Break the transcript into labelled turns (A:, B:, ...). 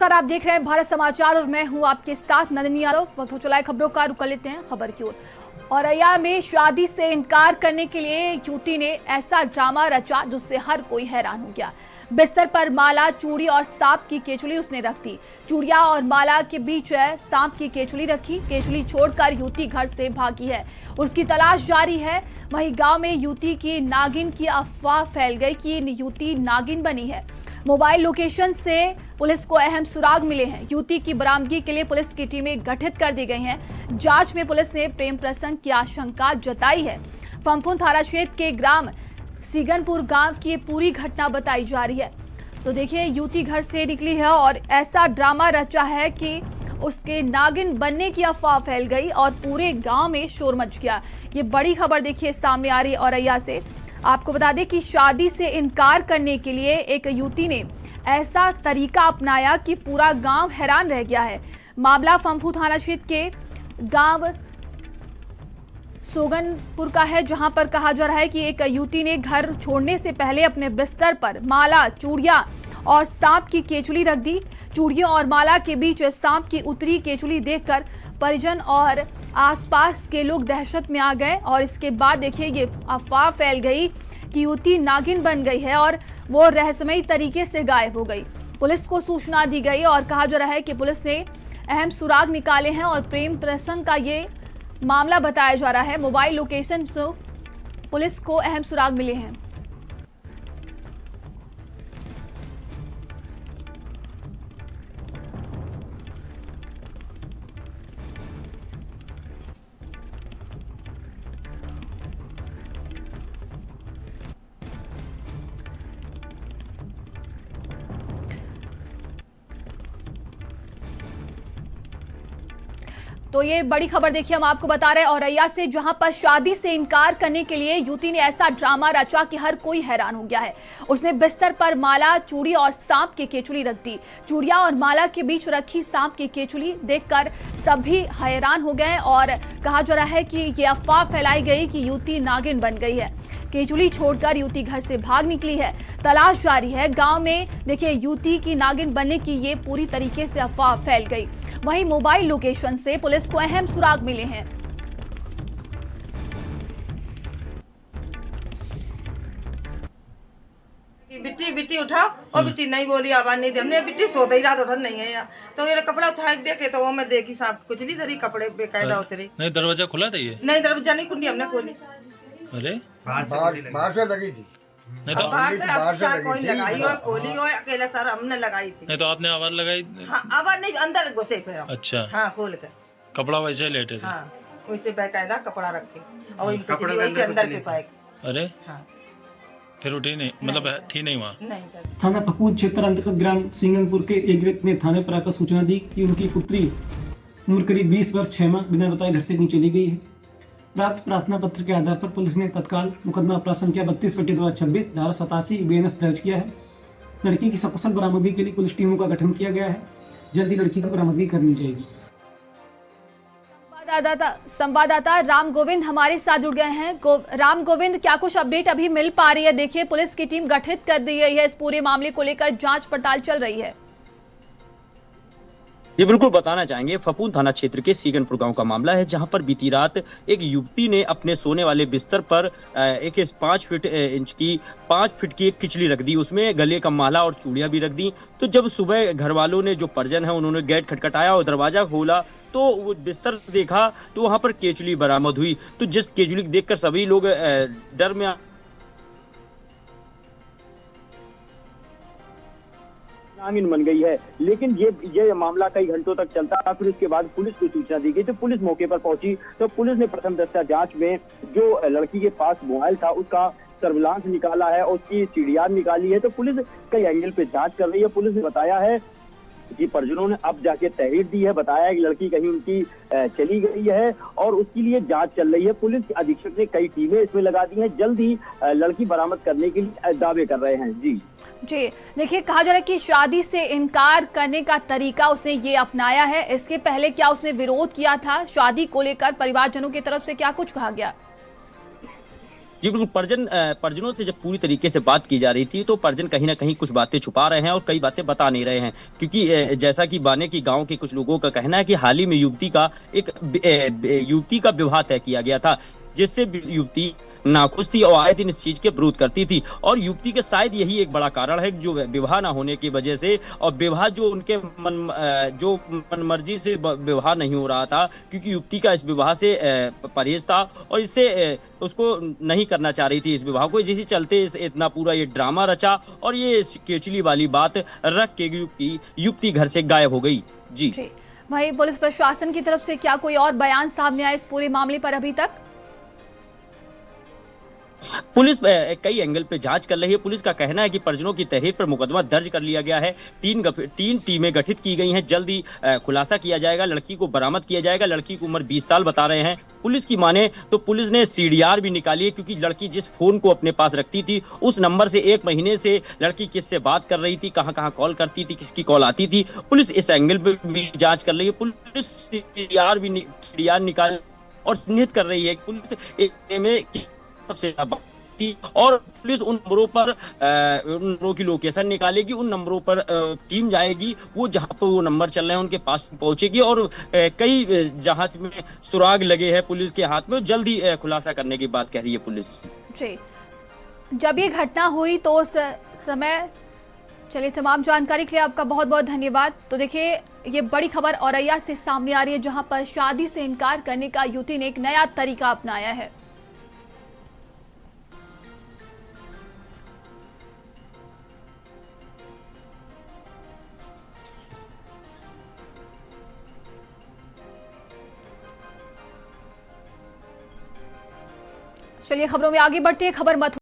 A: Sir, आप देख रहे हैं भारत समाचार और मैं हूं आपके साथ नंदिनी यादव। वक्त हो चला है खबरों का, रुख कर लेते हैं खबर की ओर। औरैया में शादी से इनकार करने के लिए युवती ने ऐसा ड्रामा रचा जिससे हर कोई हैरान हो गया। बिस्तर पर माला, चूड़ी और सांप की केचुली उसने रख दी। चूड़िया और माला के बीच सांप की केचुली रखी। केचुली छोड़कर युवती घर से भागी है, उसकी तलाश जारी है। वहीं गांव में युवती की नागिन की अफवाह फैल गई कि युवती नागिन बनी है। मोबाइल लोकेशन से पुलिस को अहम सुराग मिले हैं। युवती की बरामदगी के लिए पुलिस की टीमें गठित कर दी गई हैं। जांच में पुलिस ने प्रेम प्रसंग की आशंका जताई है। फमफुन थाना क्षेत्र के ग्राम सीगनपुर गांव की पूरी घटना बताई जा रही है। तो देखिए, युवती घर से निकली है और ऐसा ड्रामा रचा है कि उसके नागिन बनने की अफवाह फैल गई और पूरे गांव में शोर मच गया। ये बड़ी खबर देखिए सामने आ रही है औरैया से। आपको बता दें कि शादी से इनकार करने के लिए एक युवती ने ऐसा तरीका अपनाया कि पूरा गांव हैरान रह गया है। मामला फमफू थाना क्षेत्र के गांव सोगनपुर का है, जहां पर कहा जा रहा है कि एक युवती ने घर छोड़ने से पहले अपने बिस्तर पर माला, चूड़ियां और सांप की केचुली रख दी। चूड़ियों और माला के बीच सांप की उतरी केचुली देखकर परिजन और आसपास के लोग दहशत में आ गए और इसके बाद देखिए ये अफवाह फैल गई कि युवती नागिन बन गई है और वो रहस्यमयी तरीके से गायब हो गई। पुलिस को सूचना दी गई और कहा जा रहा है कि पुलिस ने अहम सुराग निकाले हैं और प्रेम प्रसंग का ये मामला बताया जा रहा है। मोबाइल लोकेशन से पुलिस को अहम सुराग मिले हैं। तो ये बड़ी खबर देखिए हम आपको बता रहे हैं औरैया से, जहां पर शादी से इनकार करने के लिए युवती ने ऐसा ड्रामा रचा कि हर कोई हैरान हो गया है। उसने बिस्तर पर माला, चूड़ी और सांप की केचुली रख दी। चूड़िया और माला के बीच रखी सांप की केचुली देखकर सभी हैरान हो गए और कहा जा रहा है कि ये अफवाह फैलाई गई कि युवती नागिन बन गई है। केचुली छोड़कर युवती घर से भाग निकली है। तलाश जारी है। गांव में देखिए युवती की नागिन बनने की ये पूरी तरीके से अफवाह फैल गई। वहीं मोबाइल लोकेशन से पुलिस को अहम सुराग मिले हैं।
B: बिट्टी बिट्टी उठाओ और बिट्टी नहीं बोली, आवाज नहीं दी। हमने बिट्टी सोते ही रात उठा नहीं है यार। तो ये कपड़ा उठा के देखे तो वो मैं देखी साहब कुछ नहीं धरी, कपड़े बेकायदा उतरे।
C: नहीं, दरवाजा खुला था ये?
B: नहीं, दरवाजा नहीं, कुंडी हमने खोली।
C: अरे
D: बाहर से लगी थी।
C: नहीं तो
B: बाहर से कोई लगाई हो, खोली हो, अकेला सर हमने लगाई थी।
C: नहीं तो आपने आवाज लगाई?
B: हाँ, आवाज नहीं, अंदर घुसे थे।
C: अच्छा,
B: हाँ, खोल कर
C: कपड़ा वैसे लेटे थे?
B: हाँ, वैसे बेकायदा कपड़ा रखे और कपड़े वैसे अंदर के पाए।
C: अरे
B: हाँ,
C: फिर उठी नहीं, मतलब थी नहीं वहाँ?
B: नहीं सर।
E: थाना फपूद क्षेत्र अंतर्गत ग्राम सिंगनपुर के एक व्यक्ति ने थाने पर आकर सूचना दी कि उनकी पुत्री उम्र करीब 20 वर्ष 6 माह बिना बताए घर से नीचे चली गई है। प्राप्त प्रार्थना पत्र के आधार पर पुलिस ने तत्काल मुकदमा अपराध संख्या 32/2026 धारा 87 BNS दर्ज किया है। लड़की की सकुशल बरामदगी के लिए पुलिस टीमों का गठन किया गया है। जल्दी लड़की की बरामदगी कर ली जाएगी।
A: संवाददाता राम गोविंद हमारे साथ जुड़ गए हैं। राम गोविंद, क्या कुछ अपडेट अभी मिल पा रही है? देखिए, पुलिस की टीम गठित कर दी गई है, इस पूरे मामले को लेकर जांच पड़ताल चल रही है।
F: ये बिल्कुल बताना चाहेंगे, फपूद थाना क्षेत्र के सीगनपुर गांव का मामला है, जहां पर बीती रात एक युवती ने अपने सोने वाले बिस्तर पर एक 5 फीट की एक खिचड़ी रख दी। उसमें गले का माला और चूड़ियां भी रख दी। तो जब सुबह घर वालों ने, जो परिजन है, उन्होंने गेट खटखटाया और दरवाजा खोला तो वो बिस्तर देखा तो वहां पर केचुली बरामद हुई। तो जिस केचुली को देखकर सभी लोग डर में नागिन बन गई है। लेकिन ये मामला कई घंटों तक चलता रहा। फिर उसके बाद पुलिस को सूचना दी गई तो पुलिस मौके पर पहुंची। तो पुलिस ने प्रथम दस्ता जांच में जो लड़की के पास मोबाइल था उसका सर्विलांस निकाला है और उसकी सीडीआर निकाली है। तो पुलिस कई एंगल पे जांच कर रही है। पुलिस ने बताया है कि परिजनों ने अब जाके तहरीर दी है, बताया है कि लड़की कहीं उनकी चली गई है और उसके लिए जांच चल रही है। पुलिस अधीक्षक ने कई टीमें इसमें लगा दी हैं। जल्द ही लड़की बरामद करने के लिए दावे कर रहे हैं। जी
A: देखिए, कहा जा रहा है कि शादी से इनकार करने का तरीका उसने ये अपनाया है। इसके पहले क्या उसने विरोध किया था शादी को लेकर? परिवारजनों की तरफ से क्या कुछ कहा गया?
G: जी बिल्कुल, परिजनों से जब पूरी तरीके से बात की जा रही थी तो परिजन कहीं ना कहीं कुछ बातें छुपा रहे हैं और कई बातें बता नहीं रहे हैं, क्योंकि जैसा कि बाने की गांव के कुछ लोगों का कहना है कि हाल ही में युवती का विवाह तय किया गया था, जिससे युवती नाखुश थी और आए दिन इस चीज के विरोध करती थी, और युवती के शायद यही एक बड़ा कारण है जो विवाह ना होने की वजह से, और विवाह जो उनके मन मर्जी से विवाह नहीं हो रहा था, क्योंकि युवती का इस विवाह से परहेज था और इससे उसको नहीं करना चाह रही थी इस विवाह को, जिसके चलते इतना पूरा ये ड्रामा रचा और ये केचली वाली बात रख के युवती घर से गायब हो गई। जी
A: वहीं पुलिस प्रशासन की तरफ से क्या कोई और बयान सामने आया इस पूरे मामले पर अभी तक?
G: पुलिस कई एंगल पे जांच कर रही है। पुलिस का कहना है कि परिजनों की तहरीर पर मुकदमा दर्ज कर लिया गया है, 3 टीमें गठित की गई हैं, जल्द ही खुलासा किया जाएगा, लड़की को बरामद किया जाएगा। लड़की की उम्र 20 साल बता रहे हैं। पुलिस की माने तो पुलिस ने सीडीआर भी निकाली है, क्योंकि लड़की जिस फोन को अपने पास रखती थी उस नंबर से 1 महीने से लड़की किससे बात कर रही थी, कहां कहां कॉल करती थी, किसकी कॉल आती थी। पुलिस इस एंगल पे भी जांच कर रही है। पुलिस सीडीआर निकाल और चिन्हित कर रही है। पुलिस में सबसे और पुलिस उन नंबरों की लोकेशन निकालेगी, उन नंबरों पर टीम जाएगी, वो जहां पर वो नंबर चल रहे हैं उनके पास पहुंचेगी, और कई जहाज में सुराग लगे हैं पुलिस के हाथ में, जल्दी खुलासा करने की बात कह रही है पुलिस।
A: जी, जब ये घटना हुई तो उस समय, चलिए तमाम जानकारी के लिए आपका बहुत बहुत धन्यवाद। तो देखिए ये बड़ी खबर औरैया से सामने आ रही है, जहां पर शादी से इनकार करने का युवती ने एक नया तरीका अपनाया है। चलिए खबरों में आगे बढ़ते हैं। खबर मत